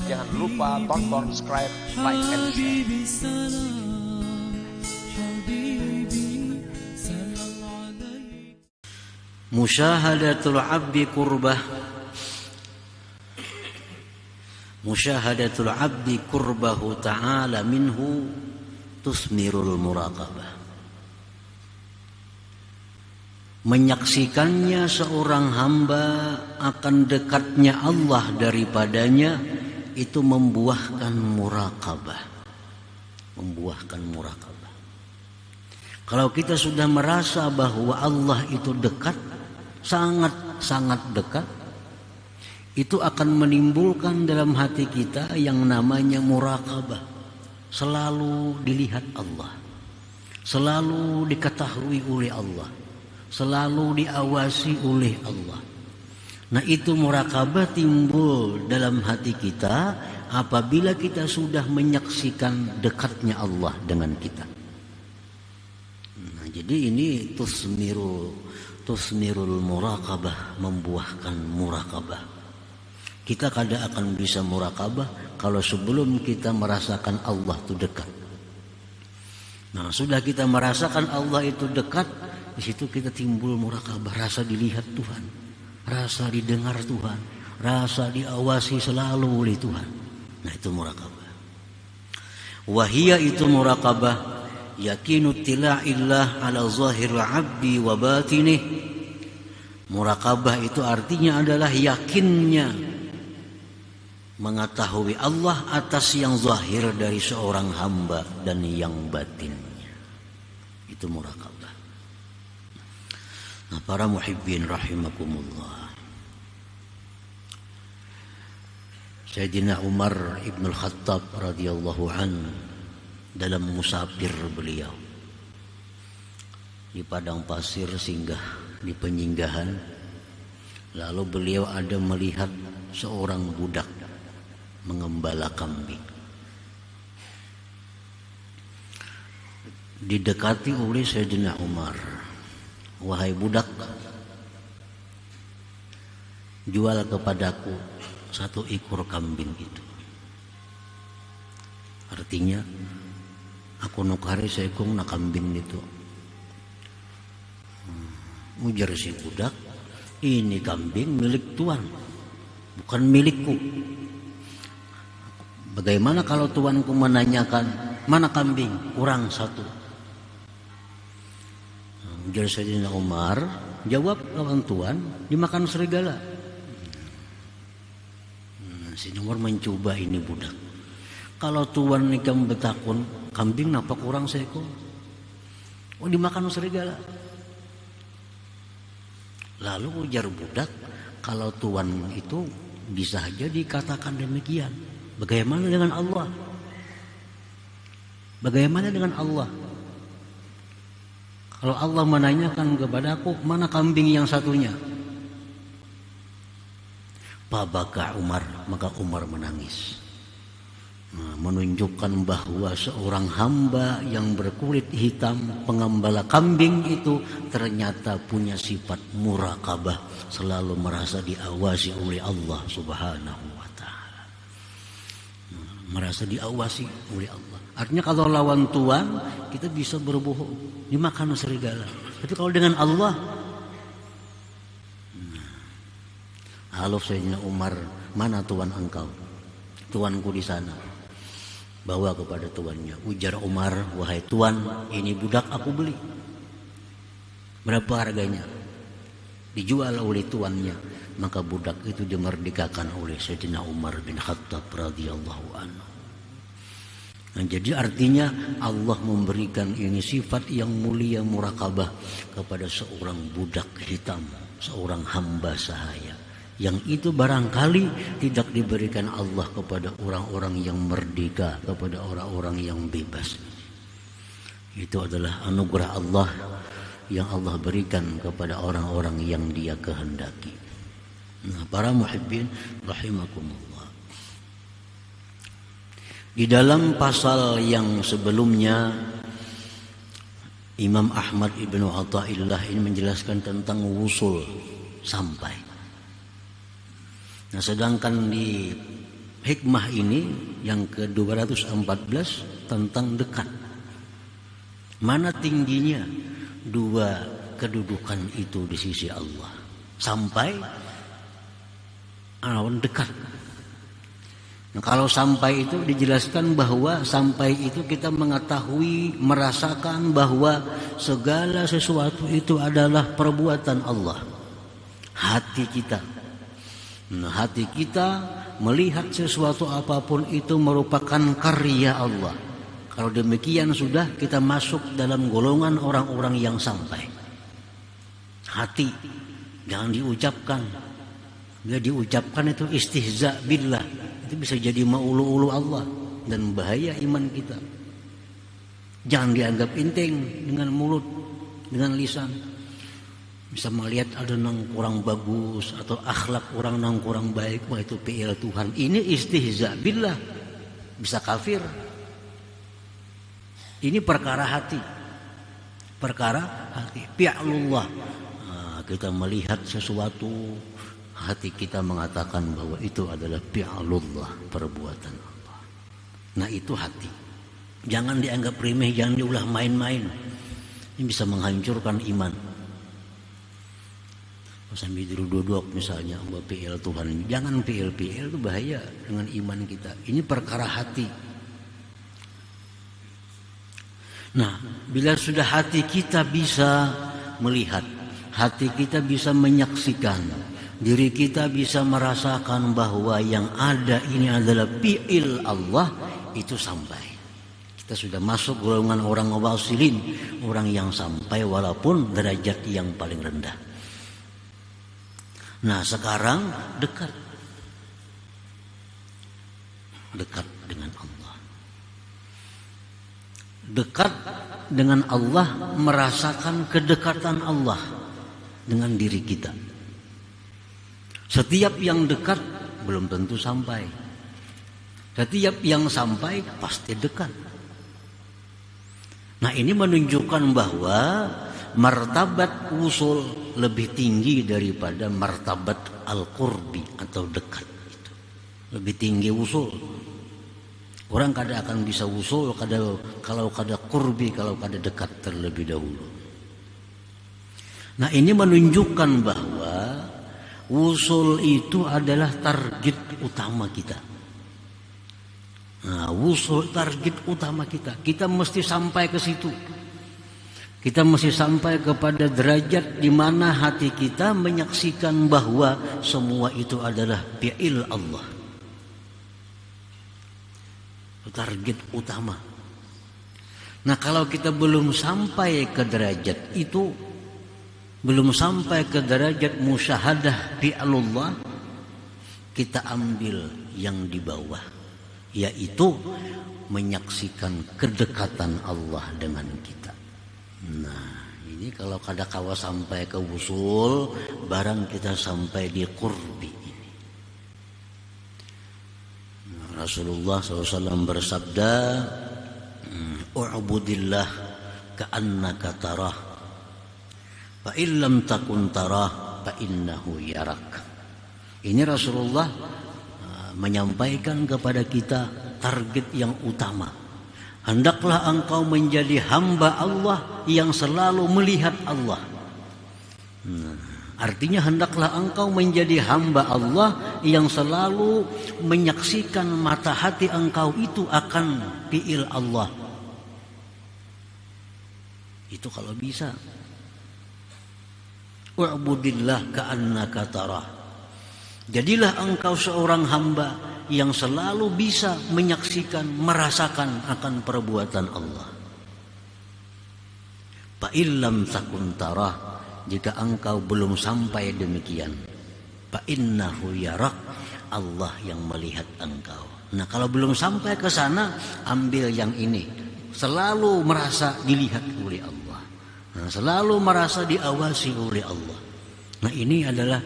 Jangan lupa tonton, subscribe, like, and share. Musyahadatul abdi qurbah. Musyahadatul abdi qurbahu ta'ala minhu tusmirul muraqabah. Menyaksikannya seorang hamba akan dekatnya Allah daripadanya itu membuahkan muraqabah. Membuahkan muraqabah. Kalau kita sudah merasa bahwa Allah itu dekat, sangat-sangat dekat, itu akan menimbulkan dalam hati kita yang namanya muraqabah. Selalu dilihat Allah, selalu diketahui oleh Allah, selalu diawasi oleh Allah. Nah, itu muraqabah timbul dalam hati kita apabila kita sudah menyaksikan dekatnya Allah dengan kita. Nah, jadi ini tusmirul muraqabah, membuahkan muraqabah. Kita kadang akan bisa muraqabah kalau sebelum kita merasakan Allah itu dekat. Nah, sudah kita merasakan Allah itu dekat, di situ kita timbul muraqabah, rasa dilihat Tuhan, rasa didengar Tuhan, rasa diawasi selalu oleh Tuhan. Nah, itu muraqabah. Wahia itu muraqabah yakinu tila'illah ala zahiril abdi wa batinih. Muraqabah itu artinya adalah yakinnya mengetahui Allah atas yang zahir dari seorang hamba dan yang batinnya. Itu muraqabah. Nah, para muhibbin rahimakumullah, Sayyidina Umar ibn al-Khattab radhiyallahu an dalam musafir beliau di padang pasir singgah di penyinggahan, lalu beliau ada melihat seorang budak mengembala kambing. Didekati oleh Sayyidina Umar, "Wahai budak, jual kepadaku satu ekor kambing itu." Artinya, aku nukari seekor na kambing itu. Ujar si budak, "Ini kambing milik tuan, bukan milikku. Bagaimana kalau tuanku menanyakan, mana kambing? Kurang satu." Ujar Sayyidina Umar, "Jawab lawan tuan, dimakan serigala." Sayyidina Umar mencoba ini budak. Kalau tuan nikam betakun, kambing napa kurang seekor? Oh, dimakan serigala. Lalu ujar budak, kalau tuan itu bisa saja dikatakan demikian. Bagaimana dengan Allah? Bagaimana dengan Allah? Kalau Allah menanyakan kepadaku, mana kambing yang satunya? Pabaka Umar, maka Umar menangis. Nah, menunjukkan bahwa seorang hamba yang berkulit hitam, pengembala kambing itu ternyata punya sifat muraqabah, selalu merasa diawasi oleh Allah Subhanahu wa ta'ala. Merasa diawasi oleh Allah. Artinya kalau lawan tuan kita bisa berbohong, dimakan serigala. Tapi kalau dengan Allah, halo Sayyidina Umar, mana tuan engkau? Tuanku di sana. Bawa kepada tuannya. Ujar Umar, "Wahai tuan, ini budak aku beli. Berapa harganya?" Dijual oleh tuannya. Maka budak itu dimerdekakan oleh Sayyidina Umar bin Khattab radhiyallahu anhu. Nah, jadi artinya Allah memberikan ini sifat yang mulia muraqabah kepada seorang budak hitam, seorang hamba sahaya. Yang itu barangkali tidak diberikan Allah kepada orang-orang yang merdeka, kepada orang-orang yang bebas. Itu adalah anugerah Allah yang Allah berikan kepada orang-orang yang Dia kehendaki. Nah, para muhibbin rahimakumullah. Di dalam pasal yang sebelumnya, Imam Ahmad ibnu Athaillah ini menjelaskan tentang wusul, sampai. Nah, sedangkan di hikmah ini yang ke-214 tentang dekat. Mana tingginya dua kedudukan itu di sisi Allah sampai dekat. Nah, kalau sampai itu dijelaskan bahwa sampai itu kita mengetahui, merasakan bahwa segala sesuatu itu adalah perbuatan Allah. Hati kita. Nah, hati kita melihat sesuatu apapun itu merupakan karya Allah. Kalau demikian sudah kita masuk dalam golongan orang-orang yang sampai. Hati jangan diucapkan. Bila diucapkan itu istihza billah, itu bisa jadi maulu-ulu Allah dan bahaya iman kita. Jangan dianggap enteng dengan mulut, dengan lisan. Bisa melihat ada yang kurang bagus atau akhlak orang yang kurang baik, wah itu PL Tuhan. Ini istihza billah, bisa kafir. Ini perkara hati, perkara hati. Fi'lullah. Nah, kita melihat sesuatu, hati kita mengatakan bahwa itu adalah fi'lullah, perbuatan Allah. Nah, itu hati. Jangan dianggap remeh, jangan diulah main-main. Ini bisa menghancurkan iman. Sambil duduk-duduk misalnya buat PL Tuhan, jangan PL itu bahaya dengan iman kita. Ini perkara hati. Nah, bila sudah hati kita bisa melihat, hati kita bisa menyaksikan, diri kita bisa merasakan bahwa yang ada ini adalah fi'il Allah, itu sampai. Kita sudah masuk golongan orang wasilin, orang yang sampai walaupun derajat yang paling rendah. Nah, sekarang dekat dengan Allah. Dekat dengan Allah, merasakan kedekatan Allah dengan diri kita. Setiap yang dekat belum tentu sampai. Setiap yang sampai pasti dekat. Nah, ini menunjukkan bahwa martabat usul lebih tinggi daripada martabat al-qurbi atau dekat itu. Lebih tinggi usul. Orang kada akan bisa usul kalau kada qurbi, kalau kada dekat terlebih dahulu. Nah, ini menunjukkan bahwa usul itu adalah target utama kita. Nah, usul target utama kita. Kita mesti sampai ke situ. Kita mesti sampai kepada derajat di mana hati kita menyaksikan bahwa semua itu adalah fi'il Allah. Target utama. Nah, kalau kita belum sampai ke derajat itu, belum sampai ke derajat musyahadah fi'lullah, kita ambil yang di bawah, yaitu menyaksikan kedekatan Allah dengan kita. Nah, ini kalau kada kawa sampai ke usul, barang kita sampai di qurbi ini. Nah, Rasulullah SAW bersabda, "U'budillah ka'annaka tarah, fa illam takun tarah, fa innahu yarak." Ini Rasulullah menyampaikan kepada kita target yang utama. Hendaklah engkau menjadi hamba Allah yang selalu melihat Allah. Artinya hendaklah engkau menjadi hamba Allah yang selalu menyaksikan mata hati engkau itu akan fi'il Allah. Itu kalau bisa. Wa'budillah ka'annaka tarah. Jadilah engkau seorang hamba yang selalu bisa menyaksikan, merasakan akan perbuatan Allah. Fa illam takun tarah, jika engkau belum sampai demikian, fa innahu yarak, Allah yang melihat engkau. Nah, kalau belum sampai ke sana, ambil yang ini. Selalu merasa dilihat oleh Allah. Nah, selalu merasa diawasi oleh Allah. Nah, ini adalah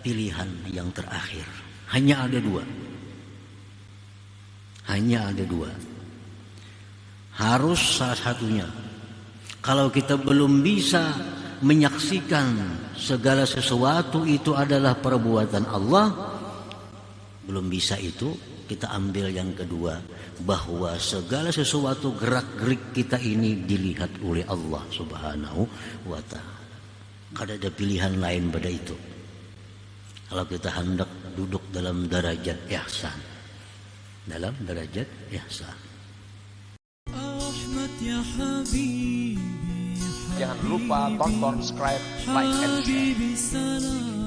pilihan yang terakhir. Hanya ada dua. Hanya ada dua. Harus salah satunya. Kalau kita belum bisa menyaksikan segala sesuatu itu adalah perbuatan Allah, belum bisa itu, kita ambil yang kedua, bahwa segala sesuatu gerak-gerik kita ini dilihat oleh Allah Subhanahu wa ta'ala. Kada ada pilihan lain pada itu. Kalau kita hendak duduk dalam derajat ihsan, dalam derajat ihsan. Jangan lupa tonton, subscribe, like, and share.